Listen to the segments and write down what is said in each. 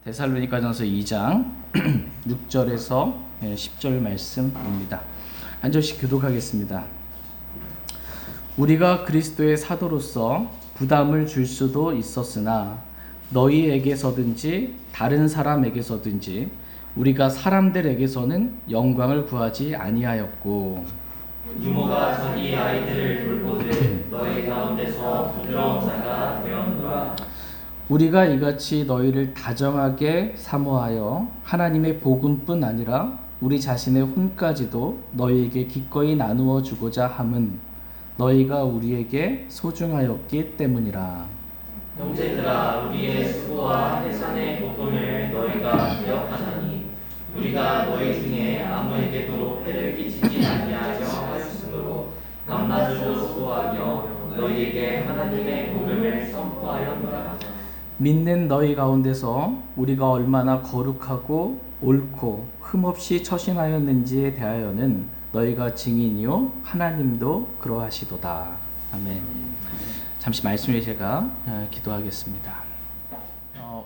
데살로니가전서 2장 6절에서 10절 말씀입니다. 한 절씩 교독하겠습니다. 우리가 그리스도의 사도로서 부담을 줄 수도 있었으나 너희에게서든지 다른 사람에게서든지 우리가 사람들에게서는 영광을 구하지 아니하였고, 유모가 자기 아이들을 돌보듯 너희 가운데서 부드러운 자가 되었노라. 우리가 이같이 너희를 다정하게 사모하여 하나님의 복음뿐 아니라 우리 자신의 혼까지도 너희에게 기꺼이 나누어 주고자 함은 너희가 우리에게 소중하였기 때문이라. 형제들아, 우리의 수고와 해산의 고통을 너희가 기억하나니 우리가 너희 중에 아무에게도 해를 끼치지 아니하려 하였으므로 밤낮으로 수고하며 너희에게 하나님의 복음을 선포하였노라. 믿는 너희 가운데서 우리가 얼마나 거룩하고 옳고 흠없이 처신하였는지에 대하여는 너희가 증인이요 하나님도 그러하시도다. 아멘. 잠시 말씀을 제가 기도하겠습니다.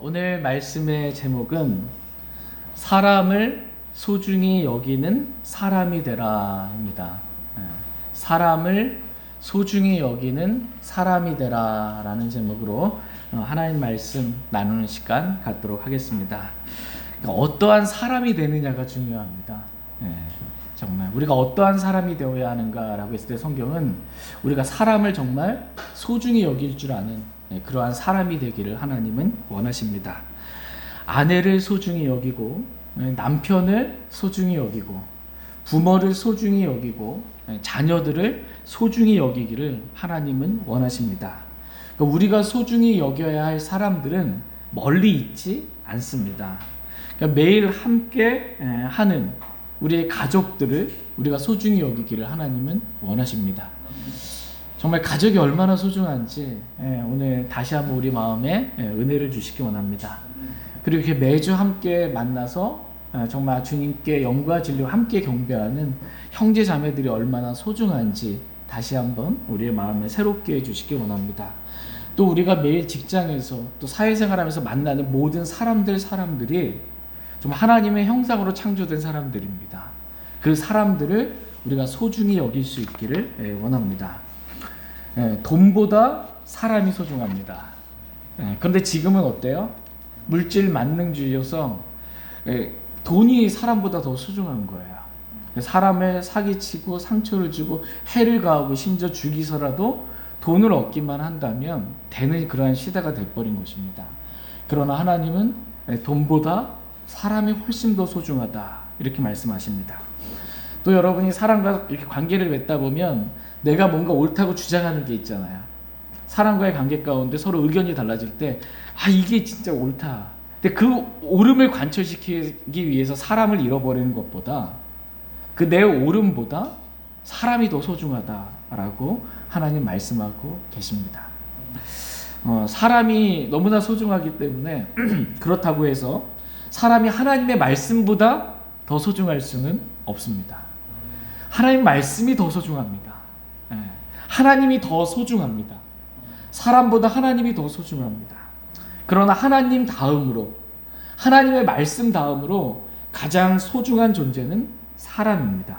오늘 말씀의 제목은 사람을 소중히 여기는 사람이 되라입니다. 사람을 소중히 여기는 사람이 되라라는 제목으로 하나님 말씀 나누는 시간 갖도록 하겠습니다. 그러니까 어떠한 사람이 되느냐가 중요합니다. 정말 우리가 어떠한 사람이 되어야 하는가라고 했을 때 성경은 우리가 사람을 정말 소중히 여길 줄 아는 그러한 사람이 되기를 하나님은 원하십니다. 아내를 소중히 여기고 남편을 소중히 여기고 부모를 소중히 여기고 자녀들을 소중히 여기기를 하나님은 원하십니다. 그러니까 우리가 소중히 여겨야 할 사람들은 멀리 있지 않습니다. 그러니까 매일 함께 하는 우리의 가족들을 우리가 소중히 여기기를 하나님은 원하십니다. 정말 가족이 얼마나 소중한지 오늘 다시 한번 우리 마음에 은혜를 주시기 원합니다. 그리고 이렇게 매주 함께 만나서 정말 주님께 영과 진리와 함께 경배하는 형제 자매들이 얼마나 소중한지 다시 한번 우리의 마음에 새롭게 해주시기 원합니다. 또 우리가 매일 직장에서 또 사회생활하면서 만나는 모든 사람들이 정말 하나님의 형상으로 창조된 사람들입니다. 그 사람들을 우리가 소중히 여길 수 있기를 원합니다. 돈보다 사람이 소중합니다. 그런데 지금은 어때요? 물질 만능주의여서 돈이 사람보다 더 소중한 거예요. 사람을 사기치고 상처를 주고 해를 가하고 심지어 죽이서라도 돈을 얻기만 한다면 되는 그러한 시대가 돼버린 것입니다. 그러나 하나님은 돈보다 사람이 훨씬 더 소중하다 이렇게 말씀하십니다. 또 여러분이 사람과 이렇게 관계를 맺다 보면 내가 뭔가 옳다고 주장하는 게 있잖아요. 사람과의 관계 가운데 서로 의견이 달라질 때 이게 진짜 옳다. 근데 그 옳음을 관철시키기 위해서 사람을 잃어버리는 것보다 그 내 옳음보다 사람이 더 소중하다라고 하나님 말씀하고 계십니다. 사람이 너무나 소중하기 때문에 그렇다고 해서 사람이 하나님의 말씀보다 더 소중할 수는 없습니다. 하나님 말씀이 더 소중합니다. 하나님이 더 소중합니다. 사람보다 하나님이 더 소중합니다. 그러나 하나님 다음으로 하나님의 말씀 다음으로 가장 소중한 존재는 사람입니다.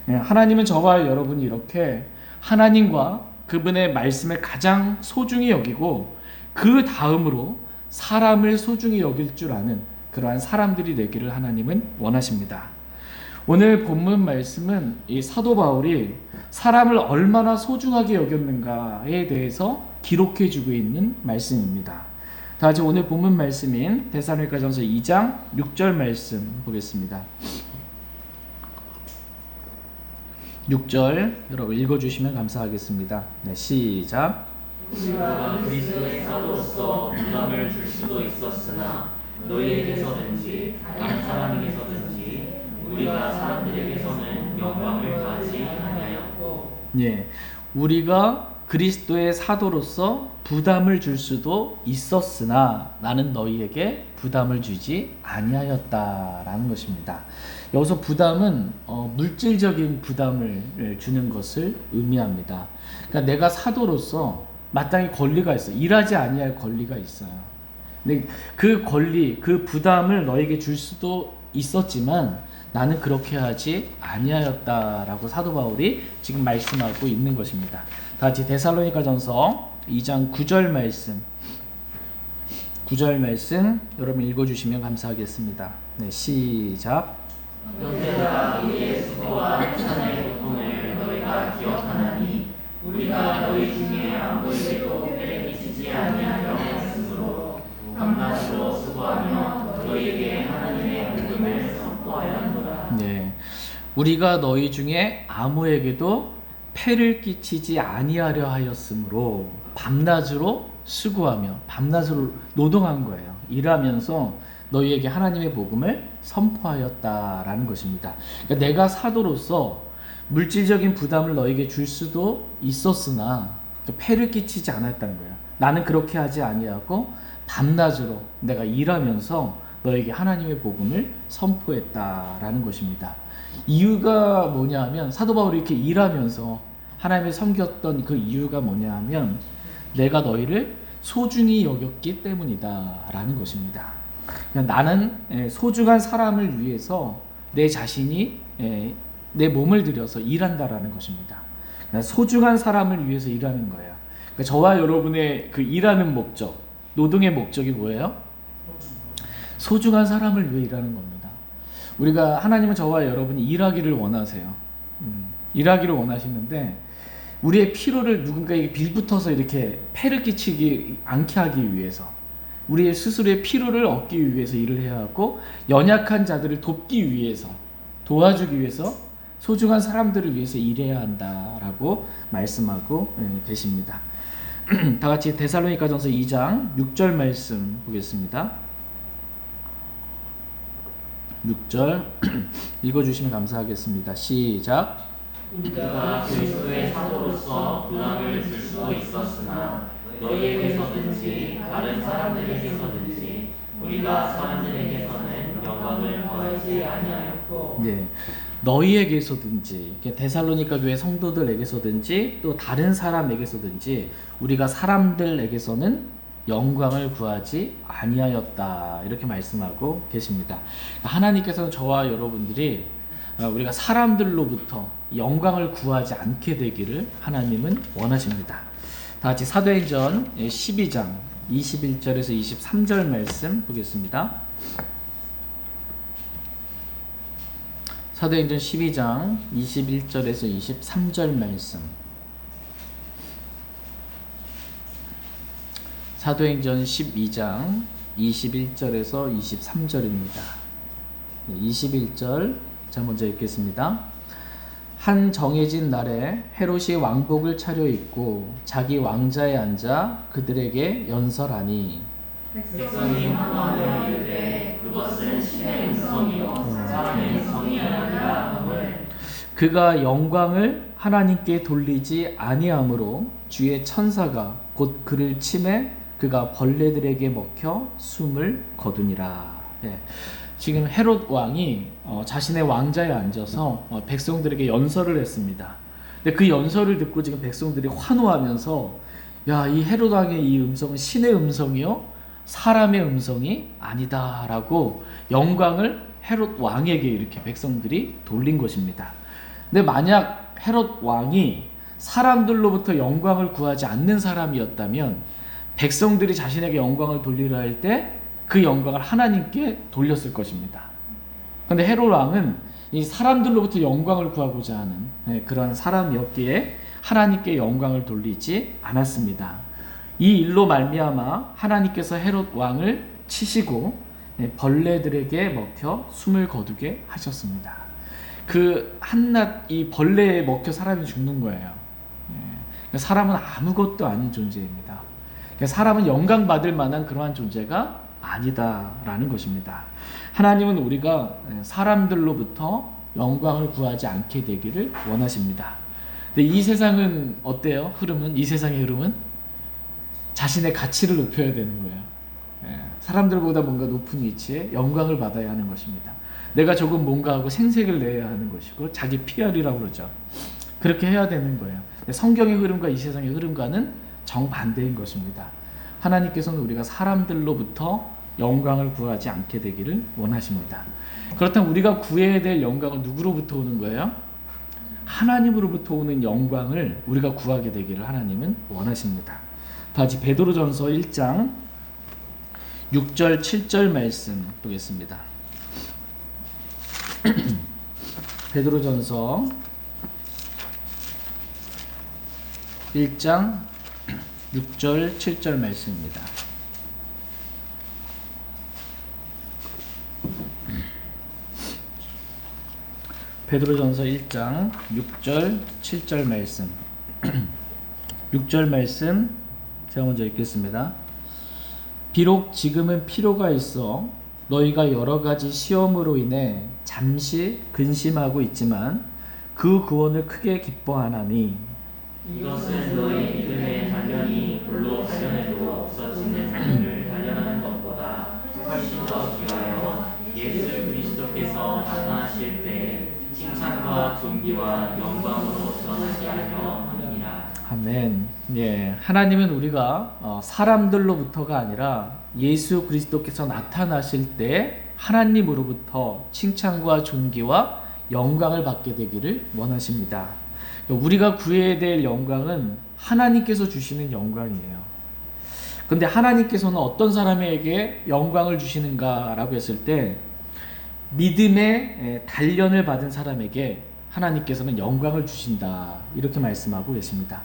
하나님은 저와 여러분이 이렇게 하나님과 그분의 말씀을 가장 소중히 여기고 그 다음으로 사람을 소중히 여길 줄 아는 그러한 사람들이 되기를 하나님은 원하십니다. 오늘 본문 말씀은 이 사도 바울이 사람을 얼마나 소중하게 여겼는가에 대해서 기록해 주고 있는 말씀입니다. 다 같이 오늘 본문 말씀인 데살로니가전서 2장 6절 말씀 보겠습니다. 6절 여러분 읽어주시면 감사하겠습니다. 네, 시작. 우리가 그리스도의 사도로서 부담을 줄 수도 있었으나 너희에게서든지 다른 사람에게서든지 우리가 사람들에게서는 영광을 구하지 아니하였고. 우리가 그리스도의 사도로서 부담을 줄 수도 있었으나 나는 너희에게 부담을 주지 아니하였다라는 것입니다. 여기서 부담은 물질적인 부담을 주는 것을 의미합니다. 그러니까 내가 사도로서 마땅히 권리가 있어요. 일하지 아니할 권리가 있어요. 근데 그 권리, 그 부담을 너에게 줄 수도 있었지만 나는 그렇게 하지 아니하였다라고 사도 바울이 지금 말씀하고 있는 것입니다. 다 같이 데살로니가전서 2장 9절 말씀, 9절 말씀 여러분 읽어주시면 감사하겠습니다. 네, 시작. 형제들아, 우리의 수고와 찬의 고통을 너희가 기억하나니 우리가 너희 중에 아무에게도 해를 끼치지 아니하려 했으므로 밤낮으로 수고하며 너희에게 하나님의 복음을 선포하였노라. 네, 우리가 너희 중에 아무에게도 폐를 끼치지 아니하려 하였으므로 밤낮으로 수고하며 밤낮으로 노동한 거예요. 일하면서 너희에게 하나님의 복음을 선포하였다라는 것입니다. 그러니까 내가 사도로서 물질적인 부담을 너에게 줄 수도 있었으나 폐를 끼치지 않았다는 거예요. 나는 그렇게 하지 아니하고 밤낮으로 내가 일하면서 너에게 하나님의 복음을 선포했다라는 것입니다. 이유가 뭐냐 하면 사도 바울이 이렇게 일하면서 하나님을 섬겼던 그 이유가 뭐냐 하면 내가 너희를 소중히 여겼기 때문이다라는 것입니다. 그러니까 나는 소중한 사람을 위해서 내 자신이 내 몸을 들여서 일한다라는 것입니다. 그러니까 소중한 사람을 위해서 일하는 거예요. 그러니까 저와 여러분의 그 일하는 목적, 노동의 목적이 뭐예요? 소중한 사람을 위해 일하는 겁니다. 우리가 하나님은 저와 여러분이 일하기를 원하세요. 일하기를 원하시는데 우리의 필요를 누군가에게 빌붙어서 이렇게 폐를 끼치지 않게 하기 위해서 우리의 스스로의 필요를 얻기 위해서 일을 해야 하고 연약한 자들을 돕기 위해서 도와주기 위해서 소중한 사람들을 위해서 일해야 한다라고 말씀하고 계십니다. 다 같이 데살로니가전서 2장 6절 말씀 보겠습니다. 6절 읽어주시면 감사하겠습니다. 시작. 우리가 그리스도의 사도로서 부담을 줄 수도 있었으나 너희에게서든지 다른 사람들에게서든지 우리가 사람들에게서는 영광을 구하지 아니하였고 네, 너희에게서든지 데살로니가 교회 성도들에게서든지 또 다른 사람에게서든지 우리가 사람들에게서는 영광을 구하지 아니하였다 이렇게 말씀하고 계십니다. 하나님께서는 저와 여러분들이 우리가 사람들로부터 영광을 구하지 않게 되기를 하나님은 원하십니다. 다 같이 사도행전 12장 21절에서 23절 말씀 보겠습니다. 사도행전 12장 21절에서 23절 말씀. 사도행전 12장 21절에서 23절입니다. 21절 자 먼저 읽겠습니다. 한 정해진 날에 헤롯이 왕복을 차려입고 자기 왕자에 앉아 그들에게 연설하니 백성이 환호하여 이르되 그것은 신의 음성이요 사람의 음성이 아니라 함을 그가 영광을 하나님께 돌리지 아니하므로 주의 천사가 곧 그를 치매 그가 벌레들에게 먹혀 숨을 거두니라. 예. 지금 헤롯 왕이 자신의 왕자에 앉아서 백성들에게 연설을 했습니다. 근데 그 연설을 듣고 지금 백성들이 환호하면서 야, 이 헤롯 왕의 이 음성은 신의 음성이요 사람의 음성이 아니다라고 영광을 헤롯 왕에게 이렇게 백성들이 돌린 것입니다. 근데 만약 헤롯 왕이 사람들로부터 영광을 구하지 않는 사람이었다면 백성들이 자신에게 영광을 돌리려 할 때 그 영광을 하나님께 돌렸을 것입니다. 그런데 헤롯 왕은 이 사람들로부터 영광을 구하고자 하는 그러한 사람이었기에 하나님께 영광을 돌리지 않았습니다. 이 일로 말미암아 하나님께서 헤롯 왕을 치시고 벌레들에게 먹혀 숨을 거두게 하셨습니다. 그 한낱 이 벌레에 먹혀 사람이 죽는 거예요. 사람은 아무것도 아닌 존재입니다. 사람은 영광받을 만한 그러한 존재가 아니다라는 것입니다. 하나님은 우리가 사람들로부터 영광을 구하지 않게 되기를 원하십니다. 근데 이 세상은 어때요? 흐름은 이 세상의 흐름은 자신의 가치를 높여야 되는 거예요. 사람들보다 뭔가 높은 위치에 영광을 받아야 하는 것입니다. 내가 조금 뭔가 하고 생색을 내야 하는 것이고 자기 PR이라고 그러죠. 그렇게 해야 되는 거예요. 성경의 흐름과 이 세상의 흐름과는 정반대인 것입니다. 하나님께서는 우리가 사람들로부터 영광을 구하지 않게 되기를 원하십니다. 그렇다면 우리가 구해야 될 영광은 누구로부터 오는 거예요? 하나님으로부터 오는 영광을 우리가 구하게 되기를 하나님은 원하십니다. 다시 베드로전서 1장 6절 7절 말씀 보겠습니다. 베드로전서 1장 6절 7절 말씀입니다. 베드로전서 1장 6절 7절 말씀 6절 말씀 제가 먼저 읽겠습니다. 비록 지금은 필요가 있어 너희가 여러 가지 시험으로 인해 잠시 근심하고 있지만 그 구원을 크게 기뻐하나니 이것은 너희 믿음의 단련이 불로 단련해도 없어지는 삶을 단련하는 것보다 훨씬 더 귀하여 예수 그리스도께서 나타나실 때 칭찬과 존귀와 영광으로 드러나게 하려 함이니라. 아멘. 예, 하나님은 우리가 사람들로부터가 아니라 예수 그리스도께서 나타나실 때 하나님으로부터 칭찬과 존귀와 영광을 받게 되기를 원하십니다. 우리가 구해야 될 영광은 하나님께서 주시는 영광이에요. 그런데 하나님께서는 어떤 사람에게 영광을 주시는가라고 했을 때 믿음의 단련을 받은 사람에게 하나님께서는 영광을 주신다 이렇게 말씀하고 계십니다.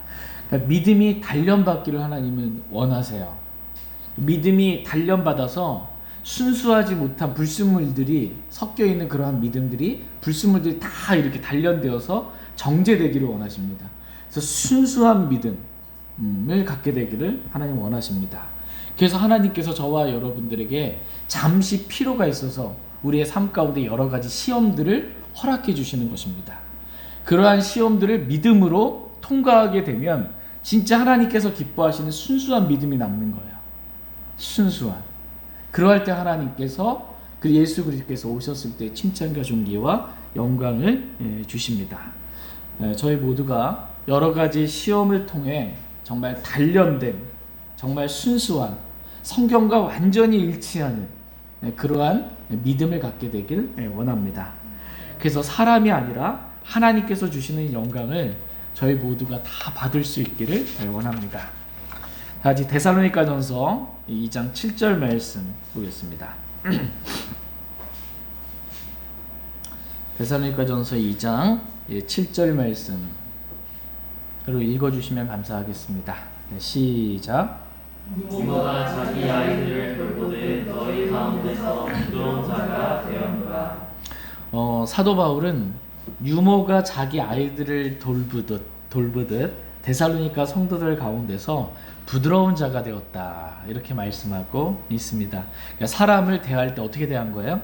그러니까 믿음이 단련받기를 하나님은 원하세요. 믿음이 단련받아서 순수하지 못한 불순물들이 섞여 있는 그러한 믿음들이 불순물들이 다 이렇게 단련되어서 정제되기를 원하십니다. 그래서 순수한 믿음을 갖게 되기를 하나님 원하십니다. 그래서 하나님께서 저와 여러분들에게 잠시 필요가 있어서 우리의 삶 가운데 여러 가지 시험들을 허락해 주시는 것입니다. 그러한 시험들을 믿음으로 통과하게 되면 진짜 하나님께서 기뻐하시는 순수한 믿음이 남는 거예요. 순수한. 그러할 때 하나님께서 그 예수 그리스도께서 오셨을 때 칭찬과 존귀와 영광을 주십니다. 저희 모두가 여러 가지 시험을 통해 정말 단련된, 정말 순수한, 성경과 완전히 일치하는 그러한 믿음을 갖게 되길 원합니다. 그래서 사람이 아니라 하나님께서 주시는 영광을 저희 모두가 다 받을 수 있기를 원합니다. 다시 데살로니가전서 2장 7절 말씀 보겠습니다. 데살로니가전서 2장 7절 말씀 그리고 읽어주시면 감사하겠습니다. 시작. 부모가 자기 아이들을 돌보듯 너희 가운데서 부드러운 자가 되었노라. 사도 바울은 유모가 자기 아이들을 돌보듯 데살로니가 성도들 가운데서 부드러운 자가 되었다 이렇게 말씀하고 있습니다. 그러니까 사람을 대할 때 어떻게 대한 거예요?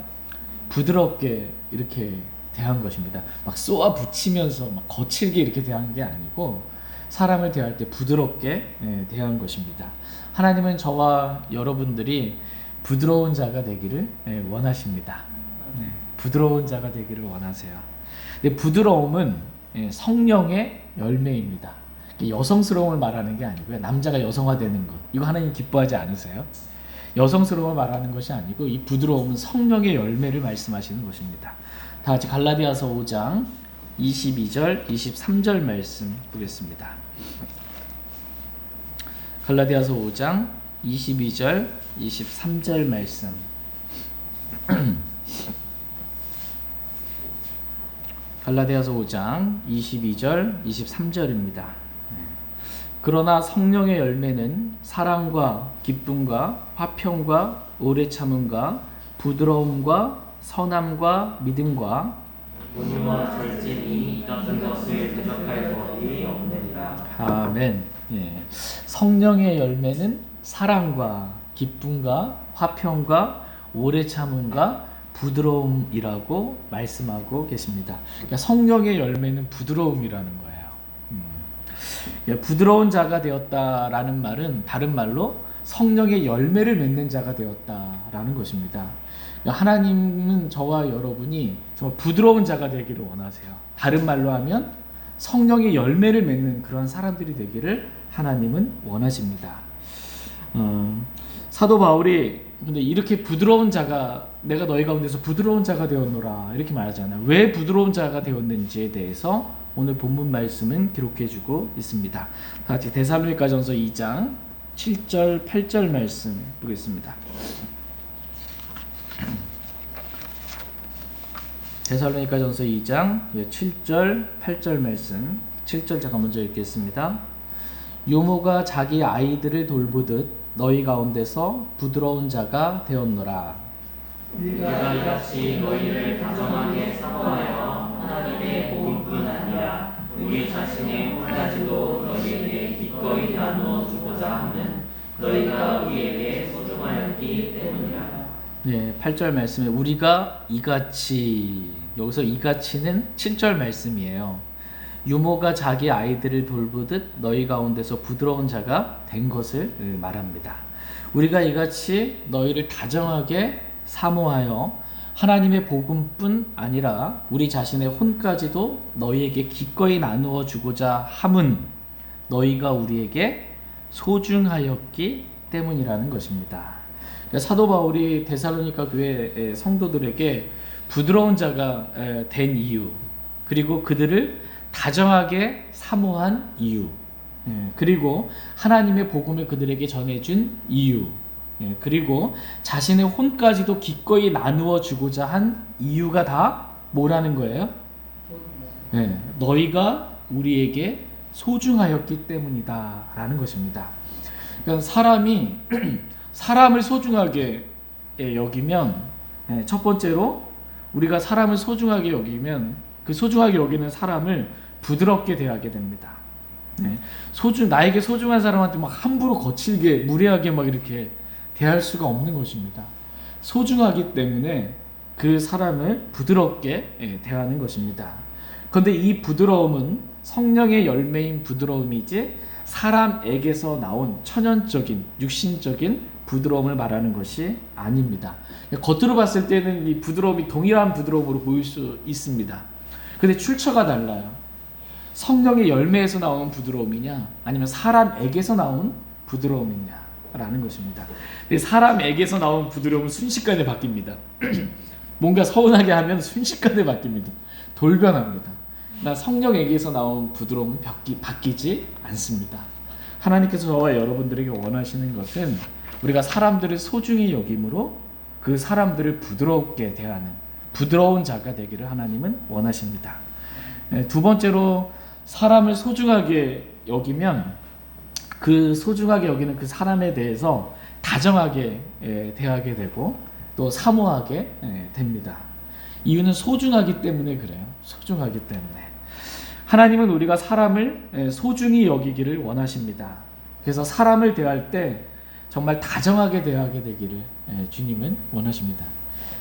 부드럽게 이렇게 대한 것입니다. 막 쏘아 붙이면서 막 거칠게 이렇게 대한 게 아니고 사람을 대할 때 부드럽게 대한 것입니다. 하나님은 저와 여러분들이 부드러운 자가 되기를 원하십니다. 부드러운 자가 되기를 원하세요. 근데 부드러움은 성령의 열매입니다. 여성스러움을 말하는 게 아니고요. 남자가 여성화되는 것. 이거 하나님 기뻐하지 않으세요? 여성스러움을 말하는 것이 아니고 이 부드러움은 성령의 열매를 말씀하시는 것입니다. 다 같이 갈라디아서 5장 22절, 23절 말씀 보겠습니다. 갈라디아서 5장 22절, 23절 말씀. 갈라디아서 5장 22절, 23절입니다. 그러나 성령의 열매는 사랑과 기쁨과 화평과 오래 참음과 부드러움과 선함과 믿음과 온유와 절제니 이 같은 것을 대적할 법이 없느니라. 아멘. 성령의 열매는 사랑과 기쁨과 화평과 오래 참음과 부드러움이라고 말씀하고 계십니다. 그러니까 성령의 열매는 부드러움이라는 거예요. 부드러운 자가 되었다라는 말은 다른 말로 성령의 열매를 맺는 자가 되었다라는 것입니다. 하나님은 저와 여러분이 정말 부드러운 자가 되기를 원하세요. 다른 말로 하면 성령의 열매를 맺는 그런 사람들이 되기를 하나님은 원하십니다. 사도 바울이 근데 이렇게 부드러운 자가 내가 너희 가운데서 부드러운 자가 되었노라 이렇게 말하잖아요. 왜 부드러운 자가 되었는지에 대해서 오늘 본문 말씀은 기록해주고 있습니다. 다 같이 데살로니가전서 2장 7절 8절 말씀 보겠습니다. 데살로니가전서 2장 7절 8절 말씀. 7절 제가 먼저 읽겠습니다. 유모가 자기 아이들을 돌보듯 너희 가운데서 부드러운 자가 되었노라. 우리가 이같이 너희를 다정하게 사모하여 하나님의 복음뿐 아니라 우리 자신의 혼까지도 너희에게 기꺼이 나누어 주고자 하는 너희가 우리에게 소중하였기 때문이라. 네, 8절 말씀에 우리가 이같이, 여기서 이같이는 7절 말씀이에요. 유모가 자기 아이들을 돌보듯 너희 가운데서 부드러운 자가 된 것을 말합니다. 우리가 이같이 너희를 다정하게 사모하여 하나님의 복음뿐 아니라 우리 자신의 혼까지도 너희에게 기꺼이 나누어 주고자 함은 너희가 우리에게 소중하였기 때문이라는 것입니다. 사도 바울이 데살로니가 교회 성도들에게 부드러운 자가 된 이유, 그리고 그들을 다정하게 사모한 이유, 그리고 하나님의 복음을 그들에게 전해준 이유, 그리고 자신의 혼까지도 기꺼이 나누어 주고자 한 이유가 다 뭐라는 거예요? 너희가 우리에게 소중하였기 때문이다 라는 것입니다. 그러니까 사람이 사람을 소중하게 여기면, 첫 번째로 우리가 사람을 소중하게 여기면 그 소중하게 여기는 사람을 부드럽게 대하게 됩니다. 나에게 소중한 사람한테 막 함부로 거칠게 무례하게 막 이렇게 대할 수가 없는 것입니다. 소중하기 때문에 그 사람을 부드럽게 대하는 것입니다. 그런데 이 부드러움은 성령의 열매인 부드러움이지 사람에게서 나온 천연적인 육신적인 부드러움을 말하는 것이 아닙니다. 겉으로 봤을 때는 이 부드러움이 동일한 부드러움으로 보일 수 있습니다. 근데 출처가 달라요. 성령의 열매에서 나오는 부드러움이냐 아니면 사람에게서 나온 부드러움이냐라는 것입니다. 근데 사람에게서 나온 부드러움은 순식간에 바뀝니다. 뭔가 서운하게 하면 순식간에 바뀝니다. 돌변합니다. 나 성령에게서 나온 부드러움은 바뀌지 않습니다. 하나님께서 저와 여러분들에게 원하시는 것은 우리가 사람들을 소중히 여김으로 그 사람들을 부드럽게 대하는 부드러운 자가 되기를 하나님은 원하십니다. 두 번째로 사람을 소중하게 여기면 그 소중하게 여기는 그 사람에 대해서 다정하게 대하게 되고 또 사모하게 됩니다. 이유는 소중하기 때문에 그래요. 소중하기 때문에. 하나님은 우리가 사람을 소중히 여기기를 원하십니다. 그래서 사람을 대할 때 정말 다정하게 대하게 되기를 주님은 원하십니다.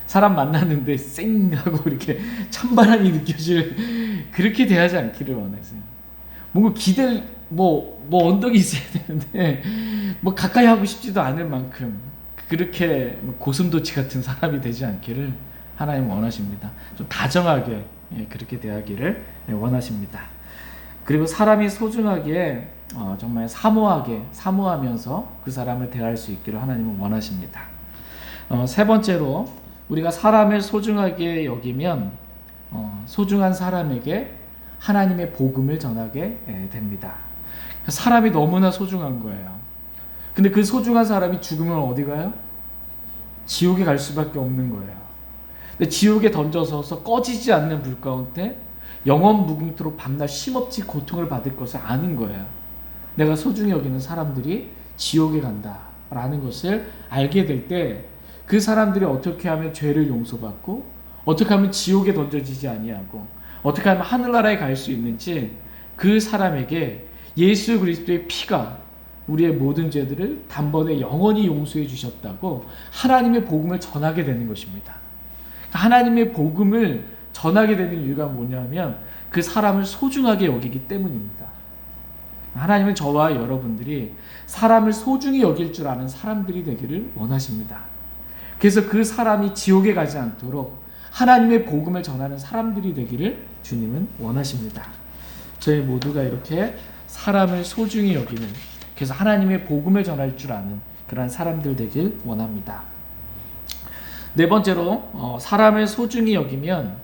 사람 만났는데 쌩 하고 이렇게 찬바람이 느껴질 그렇게 대하지 않기를 원하세요. 뭔가 뭐 언덕이 있어야 되는데 뭐 가까이 하고 싶지도 않을 만큼 그렇게 고슴도치 같은 사람이 되지 않기를 하나님 원하십니다. 좀 다정하게 그렇게 대하기를 원하십니다. 그리고 사람이 소중하게 정말 사모하면서 그 사람을 대할 수 있기를 하나님은 원하십니다. 세 번째로 우리가 사람을 소중하게 여기면 소중한 사람에게 하나님의 복음을 전하게 됩니다. 사람이 너무나 소중한 거예요. 근데 그 소중한 사람이 죽으면 어디 가요? 지옥에 갈 수밖에 없는 거예요. 근데 지옥에 던져서서 꺼지지 않는 불 가운데 영원 무궁토록 밤낮 쉼없이 고통을 받을 것을 아는 거예요. 내가 소중히 여기는 사람들이 지옥에 간다라는 것을 알게 될 때 그 사람들이 어떻게 하면 죄를 용서받고 어떻게 하면 지옥에 던져지지 아니하고 어떻게 하면 하늘나라에 갈 수 있는지 그 사람에게 예수 그리스도의 피가 우리의 모든 죄들을 단번에 영원히 용서해 주셨다고 하나님의 복음을 전하게 되는 것입니다. 하나님의 복음을 전하게 되는 이유가 뭐냐면 그 사람을 소중하게 여기기 때문입니다. 하나님은 저와 여러분들이 사람을 소중히 여길 줄 아는 사람들이 되기를 원하십니다. 그래서 그 사람이 지옥에 가지 않도록 하나님의 복음을 전하는 사람들이 되기를 주님은 원하십니다. 저희 모두가 이렇게 사람을 소중히 여기는, 그래서 하나님의 복음을 전할 줄 아는 그런 사람들 되길 원합니다. 네 번째로 사람을 소중히 여기면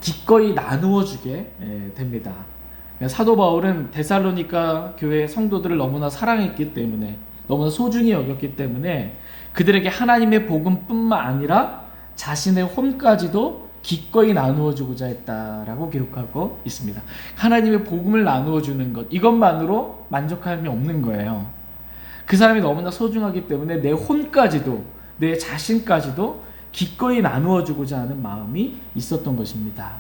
기꺼이 나누어 주게 됩니다. 사도 바울은 데살로니가 교회 성도들을 너무나 사랑했기 때문에, 너무나 소중히 여겼기 때문에 그들에게 하나님의 복음뿐만 아니라 자신의 혼까지도 기꺼이 나누어 주고자 했다라고 기록하고 있습니다. 하나님의 복음을 나누어 주는 것, 이것만으로 만족함이 없는 거예요. 그 사람이 너무나 소중하기 때문에 내 혼까지도, 내 자신까지도 기꺼이 나누어 주고자 하는 마음이 있었던 것입니다.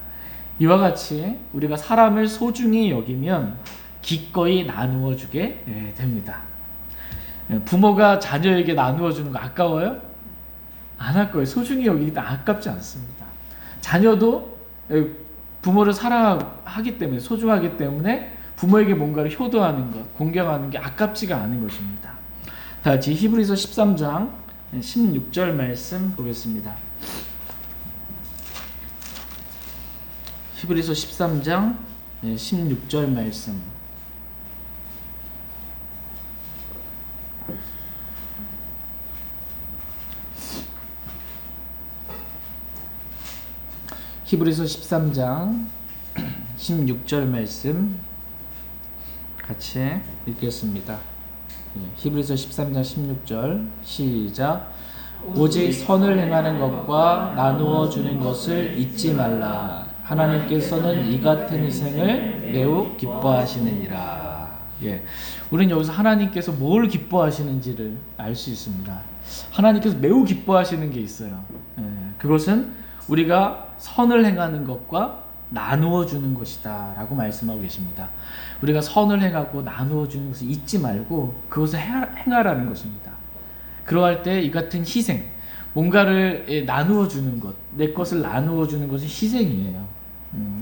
이와 같이 우리가 사람을 소중히 여기면 기꺼이 나누어 주게 됩니다. 부모가 자녀에게 나누어 주는 거 아까워요? 안 아까워요. 소중히 여기기 때문에 아깝지 않습니다. 자녀도 부모를 사랑하기 때문에, 소중하기 때문에 부모에게 뭔가를 효도하는 것, 공경하는 게 아깝지가 않은 것입니다. 다 같이 히브리서 13장 16절 말씀 보겠습니다. 히브리서 13장 16절 말씀. 히브리서 13장 16절 말씀 같이 읽겠습니다. 히브리서 13장 16절 시작. 오직 선을 행하는 것과 나누어 주는 것을 잊지 말라. 하나님께서는 이 같은 희생을 매우 기뻐하시느니라. 우리는 여기서 하나님께서 뭘 기뻐하시는지를 알 수 있습니다. 하나님께서 매우 기뻐하시는 게 있어요. 그것은 우리가 선을 행하는 것과 나누어 주는 것이다 라고 말씀하고 계십니다. 우리가 선을 행하고 나누어 주는 것을 잊지 말고 그것을 행하라는 것입니다. 그러할 때 이 같은 희생, 뭔가를 나누어 주는 것, 내 것을 나누어 주는 것이 희생이에요.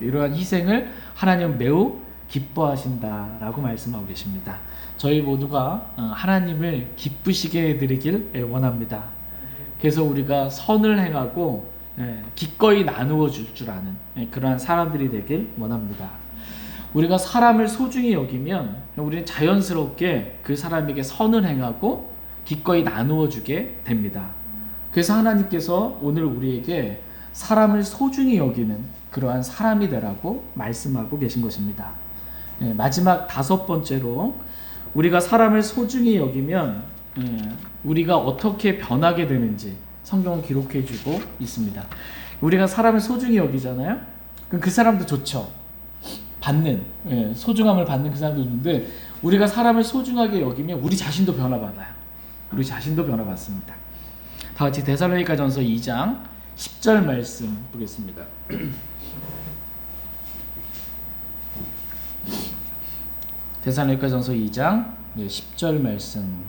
이러한 희생을 하나님은 매우 기뻐하신다 라고 말씀하고 계십니다. 저희 모두가 하나님을 기쁘시게 해드리길 원합니다. 그래서 우리가 선을 행하고 기꺼이 나누어 줄 아는 그러한 사람들이 되길 원합니다. 우리가 사람을 소중히 여기면 우리는 자연스럽게 그 사람에게 선을 행하고 기꺼이 나누어 주게 됩니다. 그래서 하나님께서 오늘 우리에게 사람을 소중히 여기는 그러한 사람이 되라고 말씀하고 계신 것입니다. 마지막 다섯 번째로 우리가 사람을 소중히 여기면 우리가 어떻게 변하게 되는지 성경은 기록해 주고 있습니다. 우리가 사람을 소중히 여기잖아요. 그럼 그 사람도 좋죠. 소중함을 받는 그 사람도 좋은데, 우리가 사람을 소중하게 여기면 우리 자신도 변화받아요. 우리 자신도 변화받습니다. 다 같이 데살로니가전서 2장 10절 말씀 보겠습니다. 데살로니가전서 2장 10절 말씀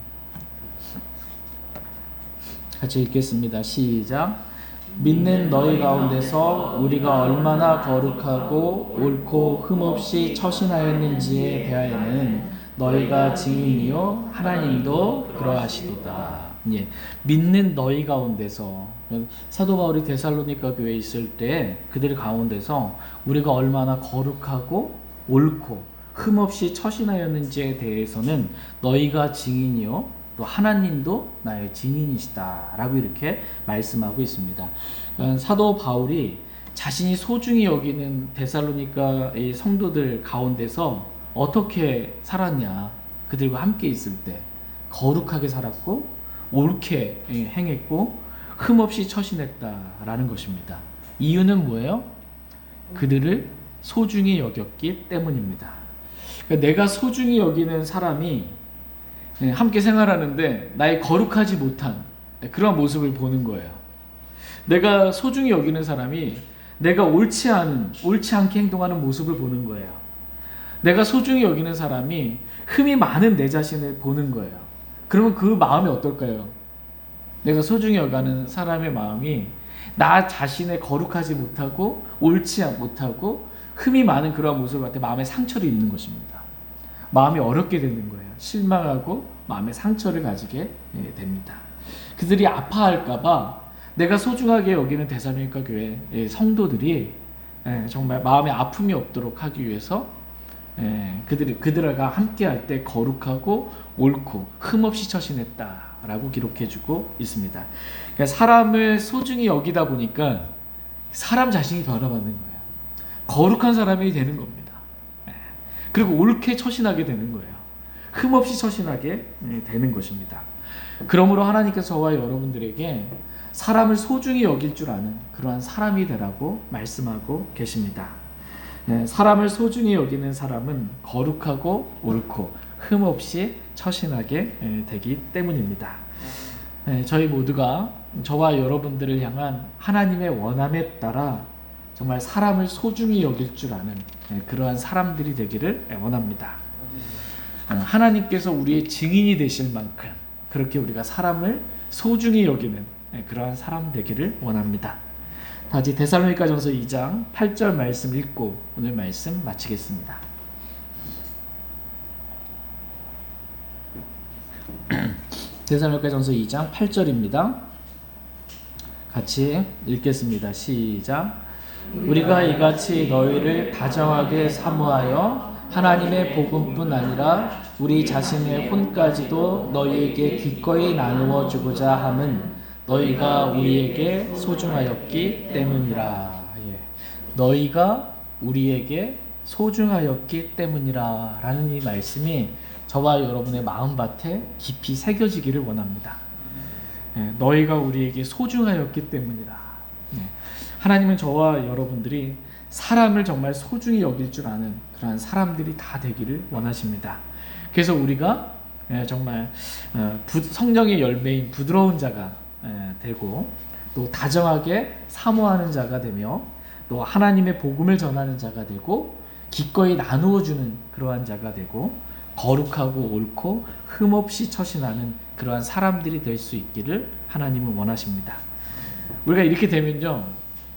같이 읽겠습니다. 시작. 믿는 너희 가운데서 우리가 얼마나 거룩하고 옳고 흠없이 처신하였는지에 대하여는 너희가 증인이요 하나님도 그러하시도다. 믿는 너희 가운데서, 사도 바울이 데살로니가 교회에 있을 때 그들 가운데서 우리가 얼마나 거룩하고 옳고 흠없이 처신하였는지에 대해서는 너희가 증인이요 또 하나님도 나의 증인이시다 라고 이렇게 말씀하고 있습니다. 사도 바울이 자신이 소중히 여기는 데살로니가의 성도들 가운데서 어떻게 살았냐, 그들과 함께 있을 때 거룩하게 살았고 옳게 행했고 흠없이 처신했다라는 것입니다. 이유는 뭐예요? 그들을 소중히 여겼기 때문입니다. 그러니까 내가 소중히 여기는 사람이 함께 생활하는데 나의 거룩하지 못한 그런 모습을 보는 거예요. 내가 소중히 여기는 사람이 내가 옳지 않게 행동하는 모습을 보는 거예요. 내가 소중히 여기는 사람이 흠이 많은 내 자신을 보는 거예요. 그러면 그 마음이 어떨까요? 내가 소중히 여기는 사람의 마음이 나 자신의 거룩하지 못하고 옳지 못하고 흠이 많은 그런 모습을 볼 때 마음에 상처를 입는 것입니다. 마음이 어렵게 되는 거예요. 실망하고 마음의 상처를 가지게 됩니다. 그들이 아파할까봐 내가 소중하게 여기는 데살로니가 교회 성도들이 정말 마음에 아픔이 없도록 하기 위해서 그들과 함께할 때 거룩하고 옳고 흠없이 처신했다라고 기록해주고 있습니다. 그러니까 사람을 소중히 여기다 보니까 사람 자신이 변화받는 거예요. 거룩한 사람이 되는 겁니다. 그리고 옳게 처신하게 되는 거예요. 흠없이 처신하게 되는 것입니다. 그러므로 하나님께서 저와 여러분들에게 사람을 소중히 여길 줄 아는 그러한 사람이 되라고 말씀하고 계십니다. 사람을 소중히 여기는 사람은 거룩하고 옳고 흠없이 처신하게 되기 때문입니다. 저희 모두가 저와 여러분들을 향한 하나님의 원함에 따라 정말 사람을 소중히 여길 줄 아는 그러한 사람들이 되기를 원합니다. 하나님께서 우리의 증인이 되실 만큼 그렇게 우리가 사람을 소중히 여기는 그러한 사람 되기를 원합니다. 다시 데살로니가전서 2장 8절 말씀 읽고 오늘 말씀 마치겠습니다. 데살로니가전서 2장 8절입니다. 같이 읽겠습니다. 시작. 우리가 이같이 너희를 다정하게 사모하여 하나님의 복음뿐 아니라 우리 자신의 혼까지도 너희에게 기꺼이 나누어 주고자 함은 너희가 우리에게 소중하였기 때문이라. 너희가 우리에게 소중하였기 때문이라 라는 이 말씀이 저와 여러분의 마음밭에 깊이 새겨지기를 원합니다. 너희가 우리에게 소중하였기 때문이라. 하나님은 저와 여러분들이 사람을 정말 소중히 여길 줄 아는 그러한 사람들이 다 되기를 원하십니다. 그래서 우리가 정말 성령의 열매인 부드러운 자가 되고 또 다정하게 사모하는 자가 되며 또 하나님의 복음을 전하는 자가 되고 기꺼이 나누어 주는 그러한 자가 되고 거룩하고 옳고 흠없이 처신하는 그러한 사람들이 될 수 있기를 하나님은 원하십니다. 우리가 이렇게 되면요,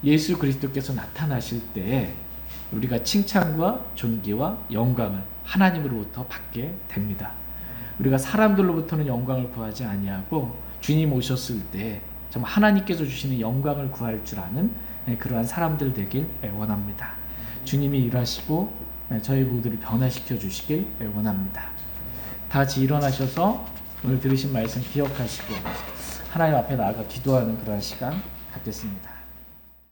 예수 그리스도께서 나타나실 때 우리가 칭찬과 존귀와 영광을 하나님으로부터 받게 됩니다. 우리가 사람들로부터는 영광을 구하지 아니하고 주님 오셨을 때 정말 하나님께서 주시는 영광을 구할 줄 아는 그러한 사람들 되길 원합니다. 주님이 일하시고 저희 모두를 변화시켜 주시길 원합니다. 다 같이 일어나셔서 오늘 들으신 말씀 기억하시고 하나님 앞에 나아가 기도하는 그러한 시간 갖겠습니다.